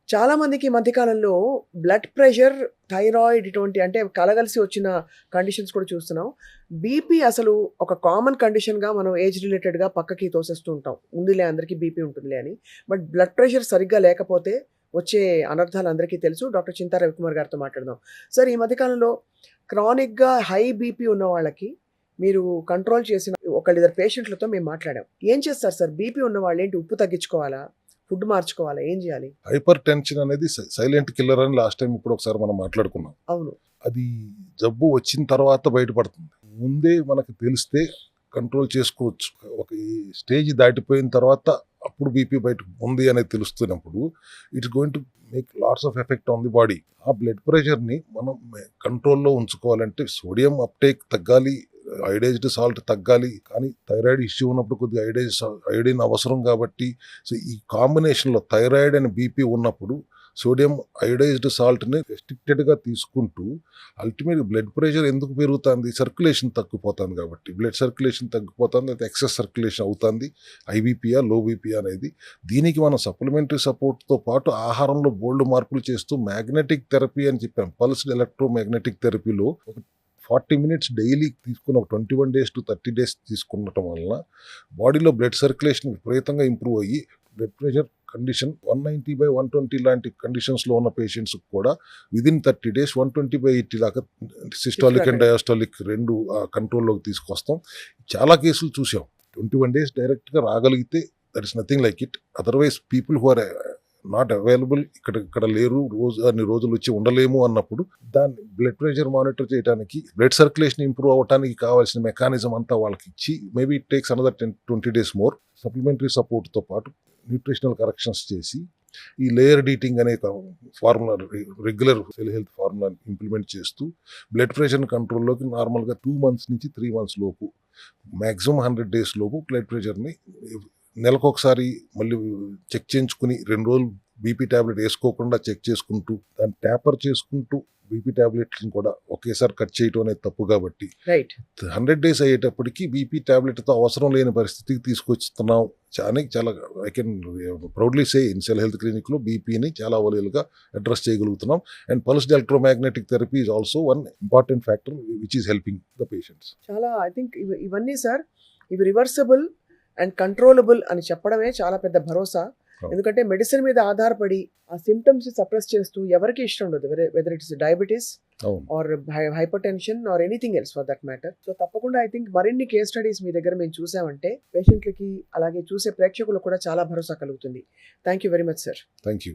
చాలా మందికి ఈ మధ్య కాలంలో బ్లడ్ ప్రెషర్, థైరాయిడ్ ఇటువంటి అంటే కలగలిసి వచ్చిన కండిషన్స్ కూడా చూస్తున్నాం. బీపీ అసలు ఒక కామన్ కండిషన్‌గా మనం ఏజ్ రిలేటెడ్‌గా పక్కకి తోసేస్తూ ఉంటాం. ఉందిలే అందరికీ బీపీ ఉంటుందిలే అని. బట్ బ్లడ్ ప్రెషర్ సరిగ్గా లేకపోతే వచ్చే అనర్థాలు అందరికీ తెలుసు. డాక్టర్ చింతా రవికుమార్ గారితో మాట్లాడదాం. సార్, ఈ మధ్య కాలంలో క్రానిక్‌గా హై బీపీ ఉన్న వాళ్ళకి మీరు కంట్రోల్ చేసిన ఒకళ్ళిద్దరు పేషెంట్‌లతో మేము మాట్లాడాం. ఏం చేస్తారు సార్? బీపీ ఉన్నవాళ్ళు ఏంటి, ఉప్పు తగ్గించుకోవాలా? ఫుడ్ మార్చుకోవాలా? ఏం చేయాలి? హైపర్ టెన్షన్ అనేది సైలెంట్ కిల్లర్ అని లాస్ట్ టైం ఇప్పుడు ఒకసారి మనం మాట్లాడుకున్నాం. అవును. అది జబ్బు వచ్చిన తర్వాత బయటపడుతుంది. ముందే మనకు తెలిస్తే కంట్రోల్ చేసుకోవచ్చు. ఒక ఈ స్టేజ్ దాటిపోయిన తర్వాత అప్పుడు బీపీ బయట ఉంది అనేది తెలుస్తున్నప్పుడు it's going to make lots of effect on the body. ఆ బ్లడ్ ప్రెషర్ని మనం కంట్రోల్లో ఉంచుకోవాలంటే సోడియం అప్టేక్ తగ్గాలి, అయోడైజ్డ్ సాల్ట్ తగ్గాలి. కానీ థైరాయిడ్ ఇష్యూ ఉన్నప్పుడు కొద్దిగా అయోడిన్ అవసరం కాబట్టి సో ఈ కాంబినేషన్లో థైరాయిడ్ అండ్ బీపీ ఉన్నప్పుడు సోడియం అయోడైజ్డ్ సాల్ట్ని రెస్ట్రిక్టెడ్గా తీసుకుంటూ అల్టిమేట్ బ్లడ్ ప్రెషర్ ఎందుకు పెరుగుతుంది? సర్క్యులేషన్ తగ్గిపోతుంది కాబట్టి. బ్లడ్ సర్క్యులేషన్ తగ్గిపోతుంది, అయితే ఎక్సెస్ సర్క్యులేషన్ అవుతుంది. ఐబీపీయా లో బీపీయా అనేది. దీనికి మనం సప్లిమెంటరీ సపోర్ట్తో పాటు ఆహారంలో బోల్డ్ మార్పులు చేస్తూ మ్యాగ్నెటిక్ థెరపీ అని చెప్పాం. పల్స్డ్ ఎలక్ట్రోమాగ్నెటిక్ థెరపీలో 40 minutes డైలీ తీసుకున్న 21 days to 30 days తీసుకున్నటం వలన బాడీలో బ్లడ్ సర్క్యులేషన్ విపరీతంగా ఇంప్రూవ్ అయ్యి బ్లడ్ ప్రెషర్ కండిషన్ 190/120 లాంటి కండిషన్స్లో ఉన్న పేషెంట్స్ కూడా విదిన్ 30 days 120/80 దాకా సిస్టాలిక్ అండ్ డయాస్టాలిక్ రెండు కంట్రోల్లోకి తీసుకొస్తాం. చాలా కేసులు చూసాం. 21 days డైరెక్ట్గా రాగలిగితే that is nothing like it. Otherwise people who are not available, ఇక్కడ లేరు, అన్ని రోజులు వచ్చి ఉండలేము అన్నప్పుడు దాన్ని బ్లడ్ ప్రెషర్ మానిటర్ చేయడానికి, బ్లడ్ సర్క్యులేషన్ ఇంప్రూవ్ అవ్వడానికి కావాల్సిన మెకానిజం అంతా వాళ్ళకి ఇచ్చి maybe it takes another 10-20 days more. Supplementary సపోర్ట్తో పాటు న్యూట్రిషనల్ కరెక్షన్స్ చేసి ఈ లేయర్ డీటింగ్ అనే formula, regular cell health formula implement చేస్తూ బ్లడ్ ప్రెషర్ కంట్రోల్లోకి నార్మల్గా 2 months నుంచి 3 months లోపు, మ్యాక్సిమం 100 days లోపు బ్లడ్ ప్రెషర్ని నెలకొకసారి మళ్ళీ చెక్ చేయించుకుని 2 రోజులు బీపీ ట్యాబ్లెట్ వేసుకోకుండా చెక్ చేసుకుంటూ దాన్ని ట్యాపర్ చేసుకుంటూ బీపీ ట్యాబ్లెట్ని కూడా ఒకేసారి కట్ చేయటం అనేది తప్పు కాబట్టి 100 days అయ్యేటప్పటికి బీపీ ట్యాబ్లెట్తో అవసరం లేని పరిస్థితికి తీసుకొస్తున్నాం. చాలా I can proudly say in cell health క్లినిక్లో బీపీని చాలా అవలీలుగా అడ్రస్ చేయగలుగుతున్నాం. And pulsed electromagnetic therapy is also one important factor which is helping the patients. చాలా ఐ థింక్ ఇవన్నీ సార్, ఇవి రివర్సబుల్ అండ్ కంట్రోలబుల్ అని చెప్పడమే చాలా పెద్ద భరోసా. ఎందుకంటే మెడిసిన్ మీద ఆధారపడి ఆ సిమ్టమ్స్ సప్రెస్ చేస్తూ ఎవరికి ఇష్టం ఉండదు, whether it's diabetes or hyper tension or anything else for that matter. So తప్పకుండా ఐ థింక్ మరిన్ని కేస్ స్టడీస్ మీ దగ్గర మేము చూసామంటే పేషెంట్లకి అలాగే చూసే ప్రేక్షకులకు కూడా చాలా భరోసా కలుగుతుంది. Thank you very much sir. Thank you.